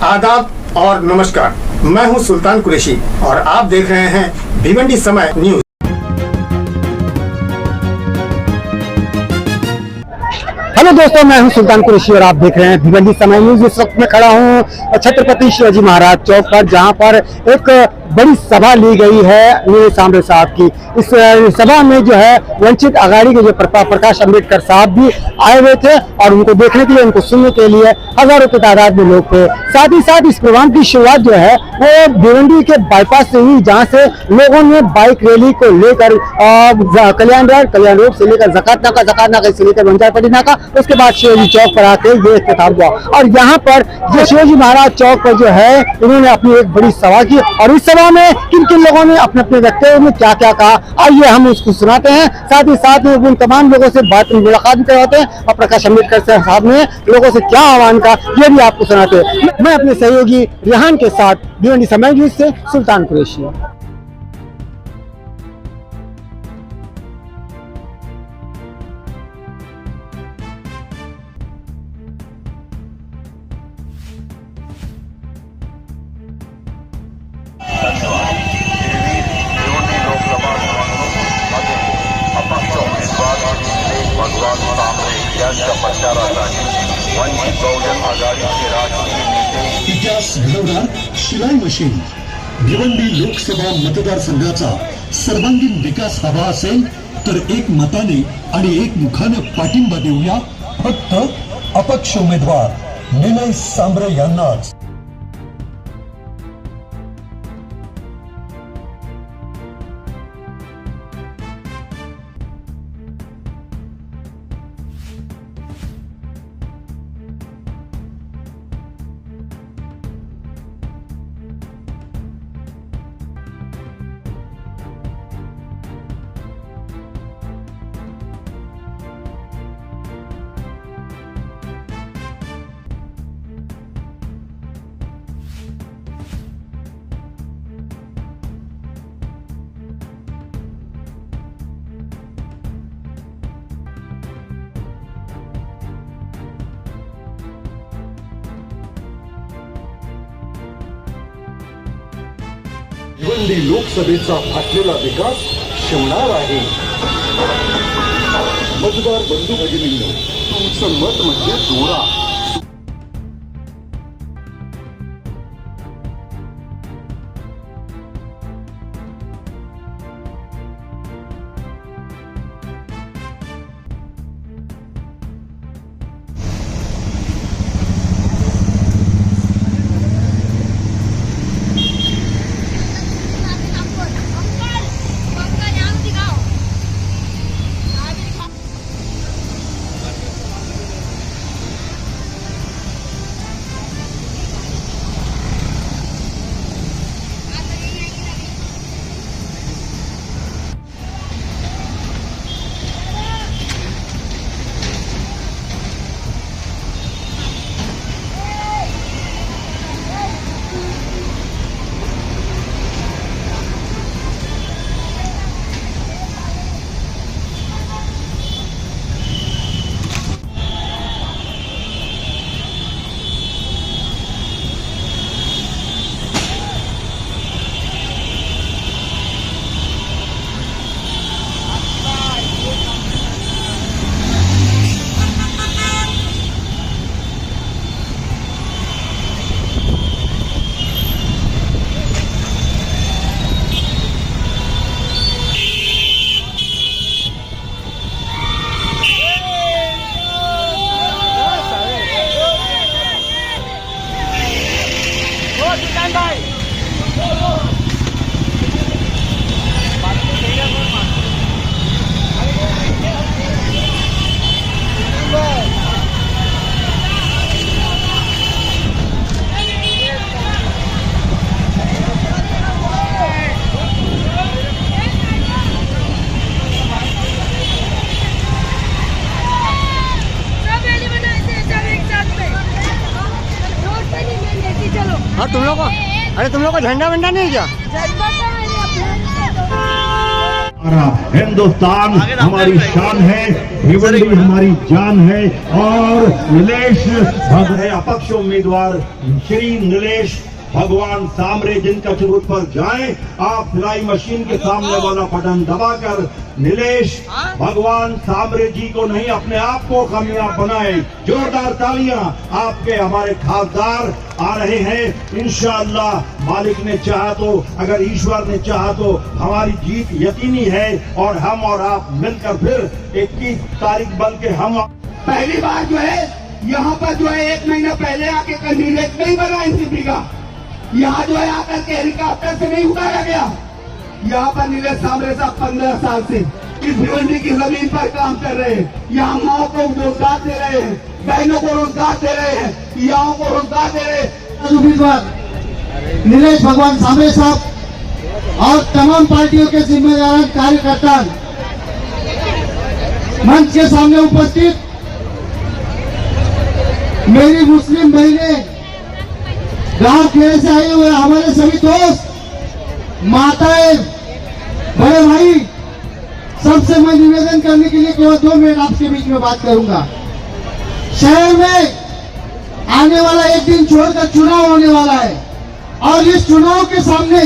आदाब और नमस्कार, मैं हूं सुल्तान कुरैशी और आप देख रहे हैं भिवंडी समय न्यूज। हेलो दोस्तों, मैं हूं सुल्तान कुरैशी और आप देख रहे हैं भिवंडी समय न्यूज। इस वक्त मैं खड़ा हूं छत्रपति शिवाजी महाराज चौक पर, जहां पर एक बड़ी सभा ली गई है नीले सांबरे साहब की। इस सभा में जो है वंचित अघाड़ी के जो प्रकाश अंबेडकर साहब भी आए हुए थे और उनको देखने के लिए, उनको सुनने के लिए हजारों की तादाद में लोग थे। साथ ही साथ इस प्रोग्राम की शुरुआत जो है वो भिवंडी के बाईपास से हुई, जहां से लोगों ने बाइक रैली को लेकर कल्याण रोड से लेकर जकात नाका से लेकर बंजारपट्टी नाका, उसके बाद शिवाजी चौक पर आके ये इख्तिताम हुआ। और यहाँ पर जो शिवाजी महाराज चौक पर जो है इन्होंने अपनी एक बड़ी सभा की और इस सभा में किन किन लोगों ने अपने अपने वक्तव्य में क्या क्या कहा, आइए हम उसको सुनाते हैं। साथ ही साथ में उन तमाम लोगों से मुलाकात भी करवाते हैं और प्रकाश अंबेडकर साहब ने लोगों से क्या आह्वान का ये भी आपको सुनाते हैं। मैं अपने सहयोगी रेहान के साथ भिवंडी समय न्यूज से सुल्तान कुरैशी। इतिहास घडवणार शिलाई मशीन। भिवंडी लोकसभा मतदारसंघाचा सर्वांगीण विकास हवा असेल तर एक मताने आणि एक मुखाने पाठिंबा देऊया फक्त अपक्ष उमेदवार निलय सांबरे यांनाच। भिवंडी लोकसभेचा फाटलेला विकास शमणार आहे। मतदार बंधू भगिनींनो, तुमचं मत म्हणजे दोरा। और तुम लोग को झंडा वंडा नहीं क्या? हमारा हिंदुस्तान हमारी शान है, भिवंडी हमारी जान है। और नीलेश भगत अपक्ष उम्मीदवार श्री नीलेश भगवान सामरे जिनका चुरूट पर जाएं, आप सिलाई मशीन के सामने वाला बटन दबाकर नीलेश भगवान सामरे जी को नहीं अपने आप को कामयाब बनाए। जोरदार तालियां, आपके हमारे खासदार आ रहे हैं। इंशाअल्लाह मालिक ने चाहा तो, अगर ईश्वर ने चाहा तो हमारी जीत यकीनी है। और हम और आप मिलकर फिर 21 तारीख बल्कि हम पहली बार जो है यहाँ पर जो है 1 महीना पहले आके कैंडिडेट नहीं बना एनसीपी का। यहाँ जो है आकर के हेलीकॉप्टर से नहीं उतारा गया। यहाँ पर नीलेश सामरे साहब 15 साल से इस भिवंडी की जमीन पर काम कर रहे हैं। यहाँ माओ को रोजगार दे रहे हैं, बहनों को रोजगार दे रहे हैं, युवाओं को रोजगार दे रहे हैं। उम्मीदवार नीलेश भगवान सामरे साहब और तमाम पार्टियों के जिम्मेदार कार्यकर्ता मंच के सामने उपस्थित मेरी मुस्लिम बहनें, गांव खेड़े से आए हुए हमारे सभी दोस्त, माताएं, बड़े भाई, सबसे मैं निवेदन करने के लिए केवल 2 मिनट आपके बीच में बात करूंगा। शहर में आने वाला एक दिन छोड़कर चुनाव होने वाला है और इस चुनाव के सामने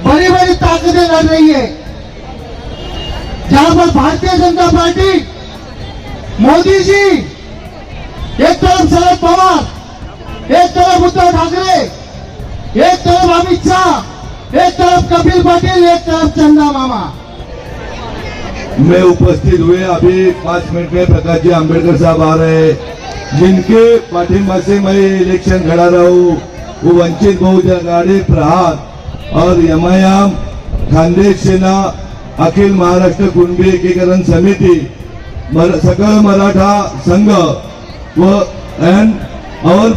बड़ी बड़ी ताकतें लड़ रही है। जहां पर भारतीय जनता पार्टी, मोदी जी, एक तरफ शरद पवार, एक तरफ उद्धव ठाकरे, एक तरफ अमित शाह, एक तरफ कपिल पटेल, एक तरफ चंदा मामा। में उपस्थित हुए अभी 5 मिनट में प्रकाश जी आंबेडकर साहब आ रहे हैं, जिनके पाठिंबा से मैं इलेक्शन खड़ा रहा हूँ। वो वंचित बहुजन आघाड़ी, प्रहार और यमायाम, खानदेश सेना, अखिल महाराष्ट्र कुणबी एकीकरण समिति, सकल मराठा संघ और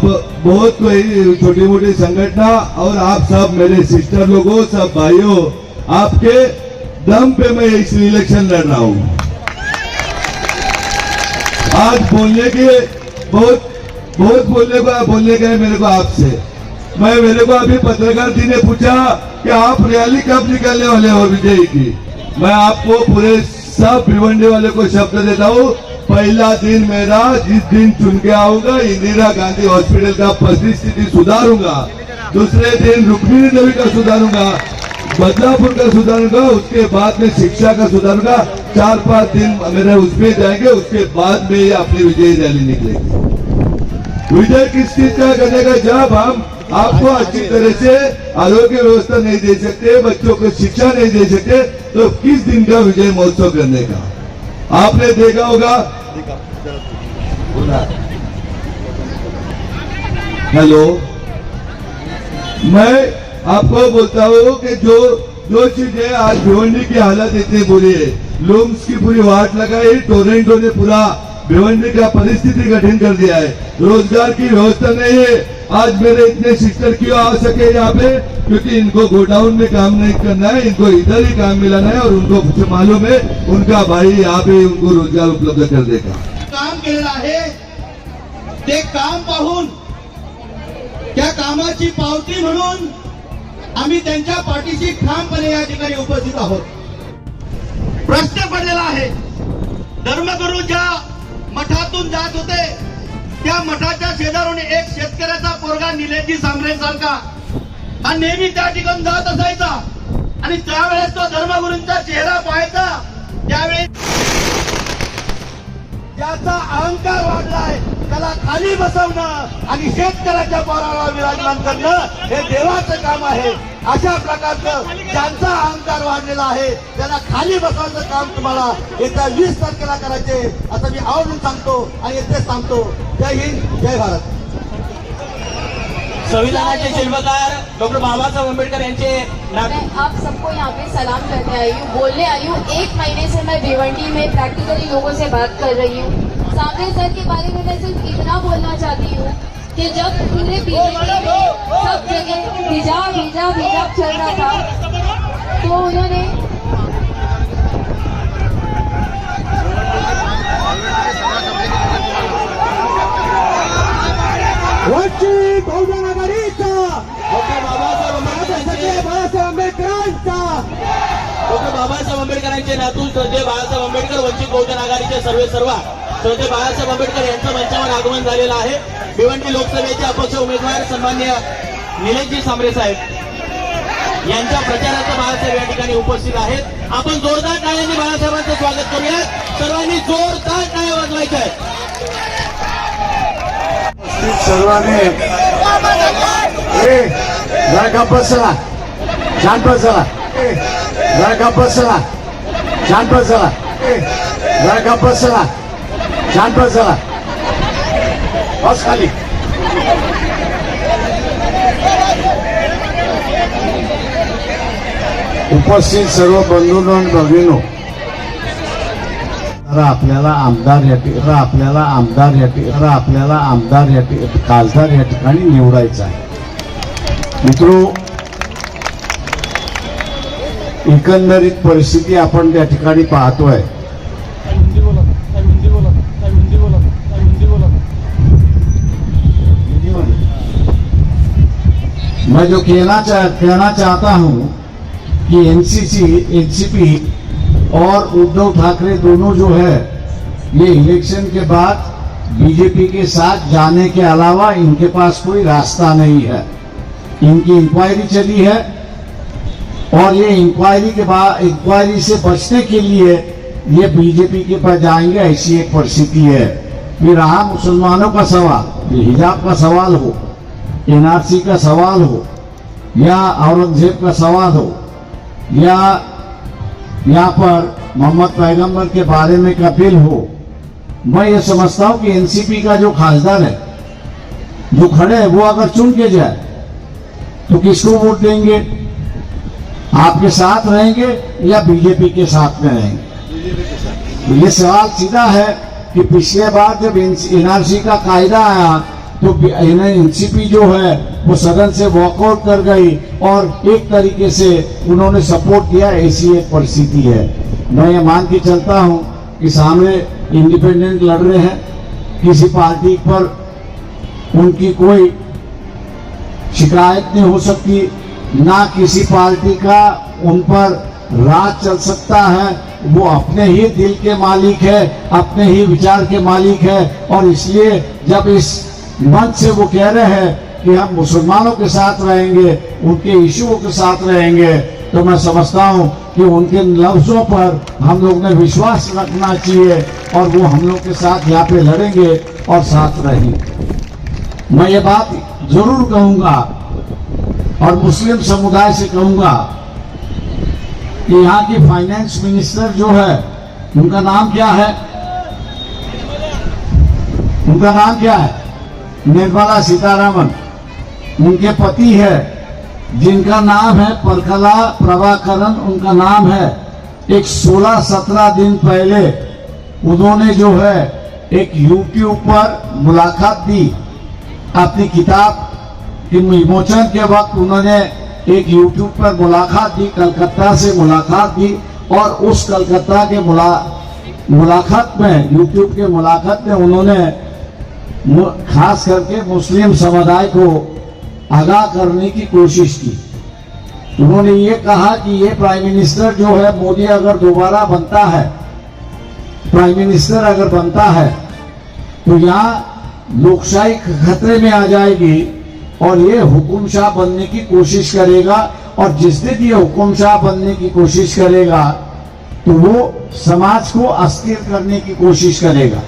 बहुत कोई छोटी मोटी संगठना और आप सब मेरे सिस्टर लोगों, सब भाइयों, आपके दम पे मैं इस इलेक्शन लड़ रहा हूं। आज बोलने के बहुत बोलने का है मेरे को आपसे। मेरे को अभी पत्रकार जी ने पूछा कि आप रैली कब निकालने वाले हो विजय की। मैं आपको पूरे सब भिवंडी वाले को शब्द देता हूं, पहला दिन मेरा जिस दिन चुन के आऊंगा, इंदिरा गांधी हॉस्पिटल का परिस्थिति सुधारूंगा। दूसरे दिन रुक्मिणी देवी का सुधारूंगा, बदलापुर का सुधारूंगा, उसके बाद में शिक्षा का सुधारूंगा। 4-5 दिन मेरे उसमें जाएंगे, उसके बाद में अपनी विजयी रैली निकलेगी। विजय किस चीज का करेगा? जब हम आपको अच्छी तरह से आरोग्य व्यवस्था नहीं दे सकते, बच्चों को शिक्षा नहीं दे सकते, तो किस दिन का विजय महोत्सव करने का? आपने देखा होगा, हेलो, मैं आपको बोलता हूँ कि जो चीजें आज भिवंडी की हालत इतनी बुरी है, लूम्स की पूरी वाट लगाई, टोरेंटो ने पूरा भिवंडी का परिस्थिति कठिन कर दिया है, रोजगार की व्यवस्था नहीं है। आज मेरे इतने सिस्टर क्यों आ सके यहाँ पे? क्योंकि इनको गोडाउन में काम नहीं करना है, इनको इधर ही काम मिलाना है और उनको मालूम है उनका भाई यहाँ पे उनको रोजगार उपलब्ध कर देगा। काम केलेलं आहे ते काम पाहून त्या कामाची पावती म्हणून आम्ही त्यांच्या पाठीशी ठामपणे या ठिकाणी उपस्थित आहोत। प्रश्न पडलेला आहे, धर्मगुरू ज्या मठातून जात होते त्या मठाच्या शेजारून एक शेतकऱ्याचा पोरगा निलेशजी सामरे सारखा हा नेहमी त्या ठिकाणी जात असायचा आणि त्यावेळेस तो धर्मगुरूंचा चेहरा पाहायचा, त्यावेळेस ज्याचा अहंकार वाढलाय त्याला खाली बसवणं आणि शेतकऱ्याच्या पोराला विराजमान करणं हे देवाचं काम आहे। अशा प्रकारचं ज्यांचा अहंकार वाढलेला आहे त्याला खाली बसवायचं काम तुम्हाला येत्या 20 तारखेला करायचे असं मी आवर्जून सांगतो आणि येथे सांगतो। जय हिंद, जय भारत। संविधानाचे शिल्पकार डॉक्टर बाबासाहेब आंबेडकर यांचे मैं आप सबको यहाँ पे सलाम करने आई हूँ, बोलने आई हूँ। 1 महीने से मैं भिवंडी में प्रैक्टिकली लोगों से बात कर रही हूँ। सामरे सर के बारे में मैं सिर्फ इतना बोलना चाहती हूँ कि जब पूरे बीजेपी में सब जगह हिजाब चल रहा था तो उन्होंने वंचित बहुजन आघाडीचा डॉक्टर बाबासाहेब आंबेडकरांचा डॉक्टर बाबासाहेब आंबेडकर यांचे नातू श्रद्धेय बाळासाहेब आंबेडकर वंचित बहुजन आघाडीचे सर्वेसर्वा श्रद्धेय बाळासाहेब आंबेडकर यांचं मंचावर आगमन झालेलं आहे। भिवंडी लोकसभेचे अपक्ष उमेदवार सन्माननीय निलेशजी सांबरे साहेब यांच्या प्रचारार्थ बाळासाहेब या ठिकाणी उपस्थित आहेत। आपण जोरदार टाळ्यांनी बाळासाहेबांचं स्वागत करूया। सर्वांनी जोरदार टाळ्या वाजवायच्या आहेत। सर्वांनी जरा बसला शांत बसला जरा बसला शांत बसला जरा बसला शांत बसला बस खाली। उपस्थित सर्व बंधूंनो आणि भगिनींनो, आपल्याला आमदार खासदार या ठिकाणी निवडायचा आहे। मित्रो, एकंदरीत परिस्थिती आपण त्या ठिकाणी पाहतोय। मैं जो कहना चाहता हूं कि एनसीपी और उद्धव ठाकरे दोनों जो है ये इलेक्शन के बाद बीजेपी के साथ जाने के अलावा इनके पास कोई रास्ता नहीं है। इनकी इंक्वायरी चली है और ये इंक्वायरी से बचने के लिए ये बीजेपी के पास जाएंगे, ऐसी एक परिस्थिति है। फिर रहा मुसलमानों का सवाल, हिजाब का सवाल हो, एनआरसी का सवाल हो, या औरंगजेब का सवाल हो, या यहाँ पर मोहम्मद पैगंबर के बारे में का बिल हो, मैं ये समझता हूं कि एनसीपी का जो खासदार है, जो खड़े है, वो अगर चुन के जाए तो किसको वोट देंगे? आपके साथ रहेंगे या बीजेपी के साथ में रहेंगे? ये सवाल सीधा है कि पिछले बार जब एनआरसी का कायदा आया तो एनसीपी जो है वो सदन से वॉकआउट कर गई और एक तरीके से उन्होंने सपोर्ट किया, ऐसी एक परिस्थिति है। मैं ये मान के चलता हूं कि सामने इंडिपेंडेंट लड़ रहे हैं, किसी पार्टी पर उनकी कोई शिकायत नहीं हो सकती, ना किसी पार्टी का उन पर राज चल सकता है। वो अपने ही दिल के मालिक है, अपने ही विचार के मालिक है। और इसलिए जब इस मंच से वो कह रहे हैं कि हम मुसलमानों के साथ रहेंगे, उनके इश्यूओं के साथ रहेंगे, तो मैं समझता हूं कि उनके लफ्जों पर हम लोग ने विश्वास रखना चाहिए और वो हम लोग के साथ यहाँ पे लड़ेंगे और साथ रहेंगे। मैं ये बात जरूर कहूंगा और मुस्लिम समुदाय से कहूंगा कि यहाँ की फाइनेंस मिनिस्टर जो है, उनका नाम क्या है? उनका नाम क्या है? निर्मला सीतारामन। उनके पति है जिनका नाम है परकला प्रभाकरन, उनका नाम है। एक 16-17 दिन पहले उन्होंने जो है एक यूट्यूब पर मुलाकात दी। अपनी किताब के विमोचन के वक्त उन्होंने एक यूट्यूब पर मुलाकात दी, कलकत्ता से मुलाकात दी। और उस कलकत्ता के मुलाकात में, यूट्यूब के मुलाकात में उन्होंने खास करके मुस्लिम समुदाय को आगाह करने की कोशिश की। उन्होंने ये कहा कि ये प्राइम मिनिस्टर जो है, मोदी अगर दोबारा बनता है, प्राइम मिनिस्टर अगर बनता है, तो यहाँ लोकशाही खतरे में आ जाएगी और ये हुकुमशाह बनने की कोशिश करेगा। और जिस दिन ये हुकुमशाह बनने की कोशिश करेगा तो वो समाज को अस्थिर करने की कोशिश करेगा।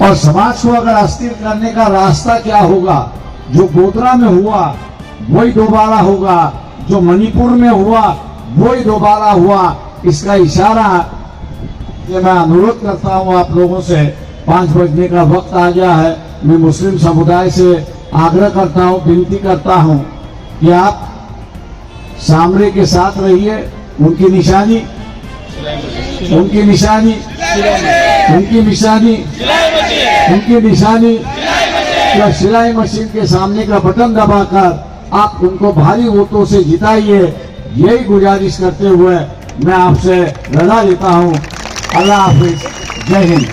और समाज को अगर अस्थिर करने का रास्ता क्या होगा? जो गोधरा में हुआ वही दोबारा होगा, जो मणिपुर में हुआ वही दोबारा हुआ। इसका इशारा ये मैं अनुरोध करता हूं आप लोगों से। 5 बजने का वक्त आ गया है। मैं मुस्लिम समुदाय से आग्रह करता हूं, विनती करता हूं कि आप सामरे के साथ रहिए। उनकी निशानी सिलाई मशीन के सामने का बटन दबाकर आप उनको भारी वोटों से जिताइए। यही गुजारिश करते हुए मैं आपसे रजा लेता हूं। अल्लाह हाफिज, जय हिंद।